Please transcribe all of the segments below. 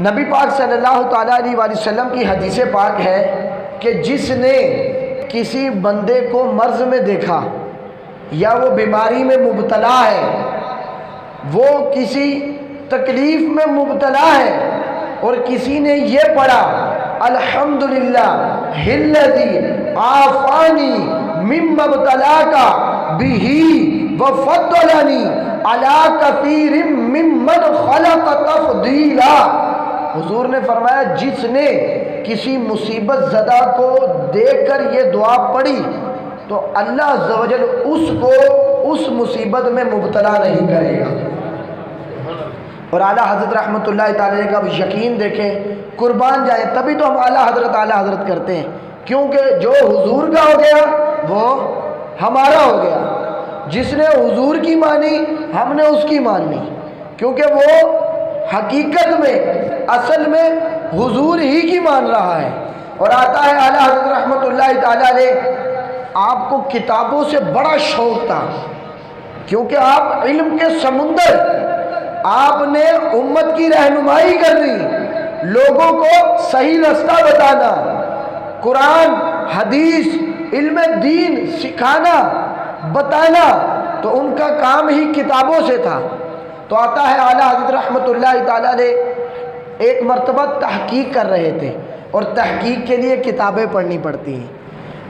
نبی پاک صلی اللہ تعالیٰ علیہ وآلہ وسلم کی حدیث پاک ہے کہ جس نے کسی بندے کو مرض میں دیکھا یا وہ بیماری میں مبتلا ہے، وہ کسی تکلیف میں مبتلا ہے، اور کسی نے یہ پڑھا الحمدللہ الذی عافانی مما ابتلاک بہ وفضلنی علی کثیر ممن خلق تفضیلا۔ حضور نے فرمایا جس نے کسی مصیبت زدہ کو دیکھ کر یہ دعا پڑھی تو اللہ عز و جل اس کو اس مصیبت میں مبتلا نہیں کرے گا۔ اور اعلیٰ حضرت رحمۃ اللہ تعالی کا یقین دیکھیں، قربان جائیں، تبھی تو ہم اعلیٰ حضرت کرتے ہیں، کیونکہ جو حضور کا ہو گیا وہ ہمارا ہو گیا۔ جس نے حضور کی مانی ہم نے اس کی ماننی، کیونکہ وہ حقیقت میں اصل میں حضور ہی کی مان رہا ہے۔ اور آتا ہے اعلیٰ حضرت رحمۃ اللہ تعالی علیہ، آپ کو کتابوں سے بڑا شوق تھا، کیونکہ آپ علم کے سمندر، آپ نے امت کی رہنمائی کرنی، لوگوں کو صحیح رستہ بتانا، قرآن حدیث علم دین سکھانا بتانا، تو ان کا کام ہی کتابوں سے تھا۔ تو آتا ہے اعلیٰ حضرت رحمۃ اللہ تعالی علیہ ایک مرتبہ تحقیق کر رہے تھے، اور تحقیق کے لیے کتابیں پڑھنی پڑتی ہیں،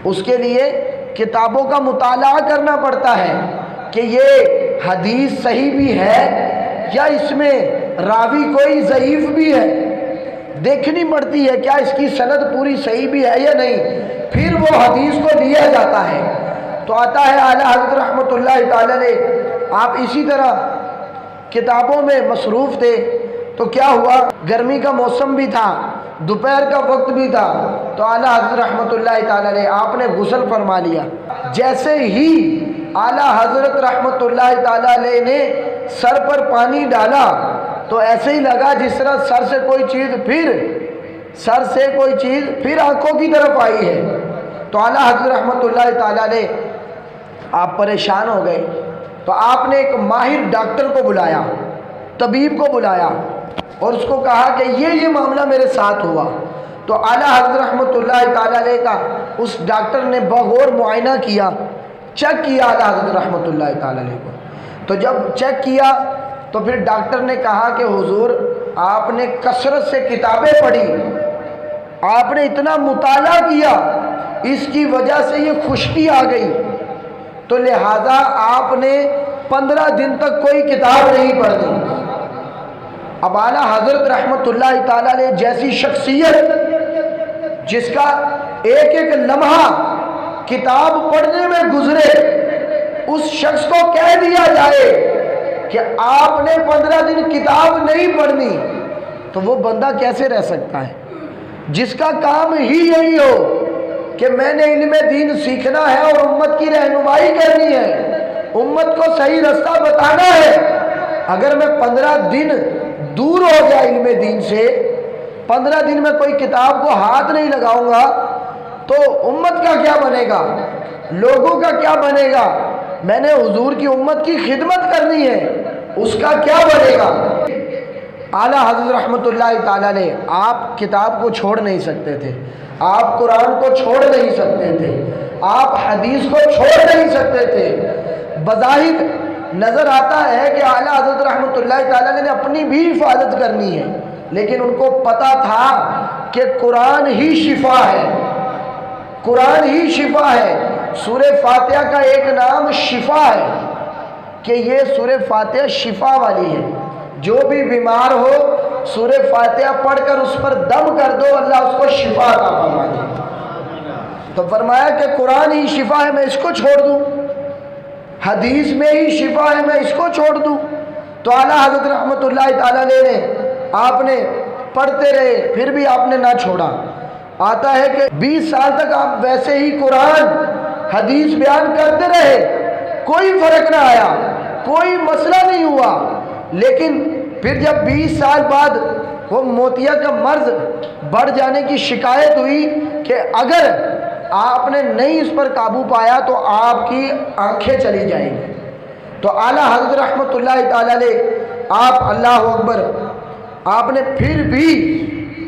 اس کے لیے کتابوں کا مطالعہ کرنا پڑتا ہے کہ یہ حدیث صحیح بھی ہے یا اس میں راوی کوئی ضعیف بھی ہے، دیکھنی پڑتی ہے کیا اس کی سند پوری صحیح بھی ہے یا نہیں، پھر وہ حدیث کو لیا جاتا ہے۔ تو آتا ہے اعلیٰ حضرت رحمۃ اللہ تعالی علیہ، آپ اسی طرح کتابوں میں مصروف تھے، تو کیا ہوا، گرمی کا موسم بھی تھا، دوپہر کا وقت بھی تھا، تو اعلیٰ حضرت رحمۃ اللہ تعالی علیہ آپ نے غسل فرما لیا۔ جیسے ہی اعلیٰ حضرت رحمۃ اللہ تعالی علیہ نے سر پر پانی ڈالا تو ایسے ہی لگا جس طرح سر سے کوئی چیز پھر آنکھوں کی طرف آئی ہے۔ تو اعلیٰ حضرت رحمۃ اللہ تعالی علیہ آپ پریشان ہو گئے، تو آپ نے ایک ماہر ڈاکٹر کو بلایا، طبیب کو بلایا، اور اس کو کہا کہ یہ معاملہ میرے ساتھ ہوا۔ تو اعلیٰ حضرت رحمۃ اللہ تعالی علیہ کا اس ڈاکٹر نے بغور معائنہ کیا، چیک کیا اعلیٰ حضرت رحمۃ اللہ تعالی علیہ کو۔ تو جب چیک کیا تو پھر ڈاکٹر نے کہا کہ حضور آپ نے کثرت سے کتابیں پڑھی، آپ نے اتنا مطالعہ کیا، اس کی وجہ سے یہ خشکی آ گئی، تو لہٰذا آپ نے 15 دن تک کوئی کتاب نہیں پڑھی۔ اب اعلیٰ حضرت رحمۃ اللہ تعالی علیہ جیسی شخصیت جس کا ایک ایک لمحہ کتاب پڑھنے میں گزرے، اس شخص کو کہہ دیا جائے کہ آپ نے 15 دن کتاب نہیں پڑھنی، تو وہ بندہ کیسے رہ سکتا ہے جس کا کام ہی یہی ہو کہ میں نے علم دین سیکھنا ہے اور امت کی رہنمائی کرنی ہے، امت کو صحیح رستہ بتانا ہے۔ اگر میں 15 دن دور ہو گیا علم دین سے، 15 دن میں کوئی کتاب کو ہاتھ نہیں لگاؤں گا، تو امت کا کیا بنے گا، لوگوں کا کیا بنے گا، میں نے حضور کی امت کی خدمت کرنی ہے، اس کا کیا بنے گا۔ اعلیٰ حضرت رحمۃ اللہ تعالی علیہ آپ کتاب کو چھوڑ نہیں سکتے تھے، آپ قرآن کو چھوڑ نہیں سکتے تھے، آپ حدیث کو چھوڑ نہیں سکتے تھے۔ بظاہر نظر آتا ہے کہ اعلیٰ حضرت رحمۃ اللہ تعالی علیہ نے اپنی بھی حفاظت کرنی ہے، لیکن ان کو پتہ تھا کہ قرآن ہی شفا ہے، قرآن ہی شفا ہے۔ سورہ فاتحہ کا ایک نام شفا ہے کہ یہ سورہ فاتحہ شفا والی ہے، جو بھی بیمار ہو سورہ فاتحہ پڑھ کر اس پر دم کر دو، اللہ اس کو شفا عطا فرما دے۔ تو فرمایا کہ قرآن ہی شفا ہے، میں اس کو چھوڑ دوں، حدیث میں ہی شفا ہے، میں اس کو چھوڑ دوں۔ تو اعلیٰ حضرت رحمۃ اللہ تعالی علیہ نے آپ نے پڑھتے رہے، پھر بھی آپ نے نہ چھوڑا۔ آتا ہے کہ 20 سال تک آپ ویسے ہی قرآن حدیث بیان کرتے رہے، کوئی فرق نہ آیا، کوئی مسئلہ نہیں ہوا، لیکن پھر جب 20 سال بعد وہ موتیا کا مرض بڑھ جانے کی شکایت ہوئی کہ اگر آپ نے نہیں اس پر قابو پایا تو آپ کی آنکھیں چلی جائیں گی، تو اعلیٰ حضرت رحمۃ اللہ تعالی علیہ آپ اللہ اکبر آپ نے پھر بھی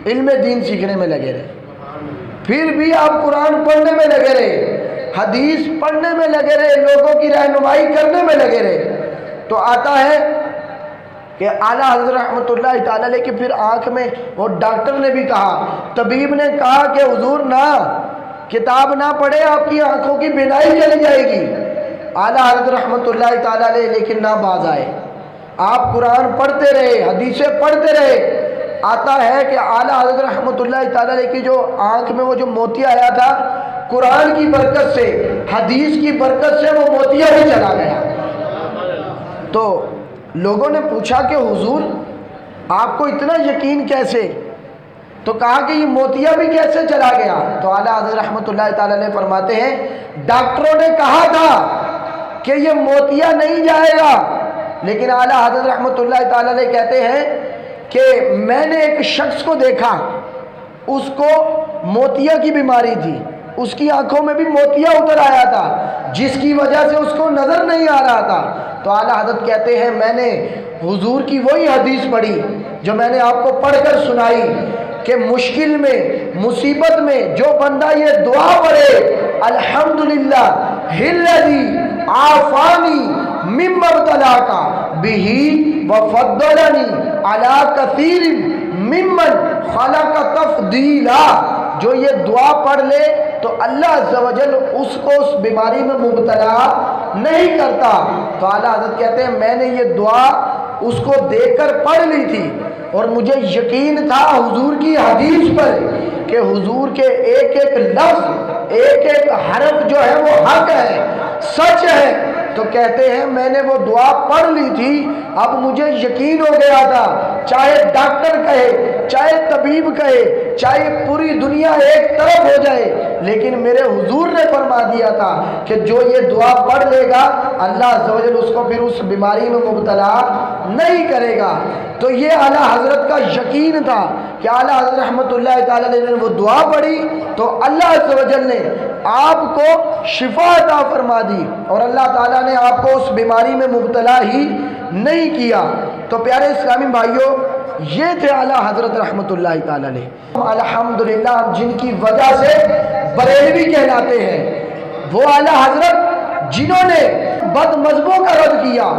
علم دین سیکھنے میں لگے رہے، پھر بھی آپ قرآن پڑھنے میں لگے رہے، حدیث پڑھنے میں لگے رہے، لوگوں کی رہنمائی کرنے میں لگے رہے، تو آتا ہے کہ اعلیٰ حضرت رحمۃ اللہ تعالیٰ علیہ کی پھر آنکھ میں، وہ ڈاکٹر نے بھی کہا، طبیب نے کہا کہ حضور نہ کتاب نہ پڑھے، آپ کی آنکھوں کی بینائی چلی جائے گی۔ اعلیٰ حضرت رحمۃ اللہ تعالیٰ علیہ لیکن نہ باز آئے، آپ قرآن پڑھتے رہے، حدیثیں پڑھتے رہے۔ آتا ہے کہ اعلیٰ حضرت رحمۃ اللہ تعالیٰ علیہ کی جو آنکھ میں وہ جو موتیا آیا تھا، قرآن کی برکت سے، حدیث کی برکت سے وہ موتیا بھی چلا گیا۔ تو لوگوں نے پوچھا کہ حضور آپ کو اتنا یقین کیسے؟ تو کہا کہ یہ موتیا بھی کیسے چلا گیا؟ تو اعلیٰ حضرت رحمۃ اللہ تعالیٰ علیہ فرماتے ہیں ڈاکٹروں نے کہا تھا کہ یہ موتیا نہیں جائے گا، لیکن اعلیٰ حضرت رحمۃ اللہ تعالیٰ علیہ کہتے ہیں کہ میں نے ایک شخص کو دیکھا، اس کو موتیا کی بیماری تھی، اس کی آنکھوں میں بھی موتیا اتر آیا تھا، جس کی وجہ سے اس کو نظر نہیں آ رہا تھا۔ تو اعلیٰ حضرت کہتے ہیں میں نے حضور کی وہی حدیث پڑھی جو میں نے آپ کو پڑھ کر سنائی کہ مشکل میں، مصیبت میں جو بندہ یہ دعا پڑھے، الحمدللہ الذی عافانی مما ابتلاک بہ وفضلنی علی کثیر ممن خلق تفضیلا، جو یہ دعا پڑھ لے تو اللہ عز و جل اس کو اس بیماری میں مبتلا نہیں کرتا۔ تو اعلیٰ حضرت کہتے ہیں میں نے یہ دعا اس کو دیکھ کر پڑھ لی تھی، اور مجھے یقین تھا حضور کی حدیث پر کہ حضور کے ایک ایک لفظ، ایک ایک حرف جو ہے وہ حق ہے، سچ ہے۔ تو کہتے ہیں میں نے وہ دعا پڑھ لی تھی، اب مجھے یقین ہو گیا تھا، چاہے ڈاکٹر کہے، چاہے طبیب کہے، چاہے پوری دنیا ایک طرف ہو جائے، لیکن میرے حضور نے فرما دیا تھا کہ جو یہ دعا پڑھ لے گا اللہ عز و جل اس کو پھر اس بیماری میں مبتلا نہیں کرے گا۔ تو یہ اعلیٰ حضرت کا یقین تھا کہ اعلیٰ حضرت رحمۃ اللہ تعالیٰ علیہ نے وہ دعا پڑھی تو اللہ عز و جل نے آپ کو شفا عطا فرما دی، اور اللہ تعالیٰ نے آپ کو اس بیماری میں مبتلا ہی نہیں کیا۔ تو پیارے اسلامی بھائیوں، یہ تھے اعلیٰ حضرت رحمۃ اللہ تعالیٰ علیہ، الحمدللہ ہم جن کی وجہ سے بریلوی کہلاتے ہیں، وہ اعلیٰ حضرت جنہوں نے بد مذہبوں کا رد کیا،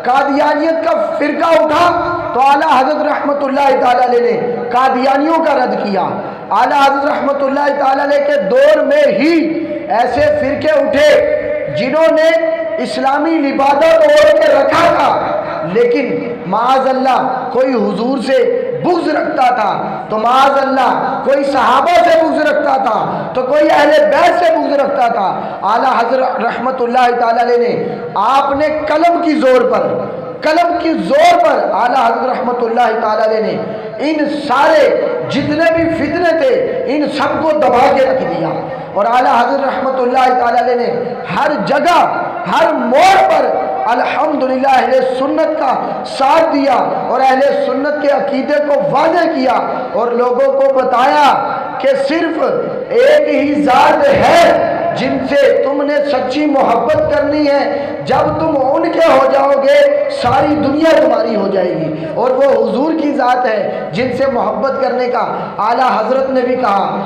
قادیانیت کا فرقہ اٹھا تو اعلیٰ حضرت رحمۃ اللہ تعالیٰ علیہ نے قادیانیوں کا رد کیا۔ اعلیٰ حضرت رحمۃ اللہ تعالیٰ علیہ کے دور میں ہی ایسے فرقے اٹھے جنہوں نے اسلامی لبادہ توڑ کے رکھا تھا، لیکن معاذ اللہ کوئی حضور سے بغض رکھتا تھا، تو معاذ اللہ کوئی صحابہ سے بغض رکھتا تھا، تو کوئی اہل بیت سے بغض رکھتا تھا۔ اعلیٰ حضرت رحمۃ اللہ تعالیٰ علیہ نے آپ نے قلم کی زور پر اعلیٰ حضرت رحمۃ اللہ تعالیٰ علیہ نے ان سارے جتنے بھی فتنے تھے ان سب کو دبا کے رکھ دیا، اور اعلیٰ حضرت رحمۃ اللہ تعالیٰ علیہ نے ہر جگہ، ہر موڑ پر الحمدللہ اہل سنت کا ساتھ دیا، اور اہل سنت کے عقیدے کو واضح کیا، اور لوگوں کو بتایا کہ صرف ایک ہی ذات ہے جن سے تم نے سچی محبت کرنی ہے، جب تم ان کے ہو جاؤ گے ساری دنیا تمہاری ہو جائے گی، اور وہ حضور کی ذات ہے جن سے محبت کرنے کا اعلیٰ حضرت نے بھی کہا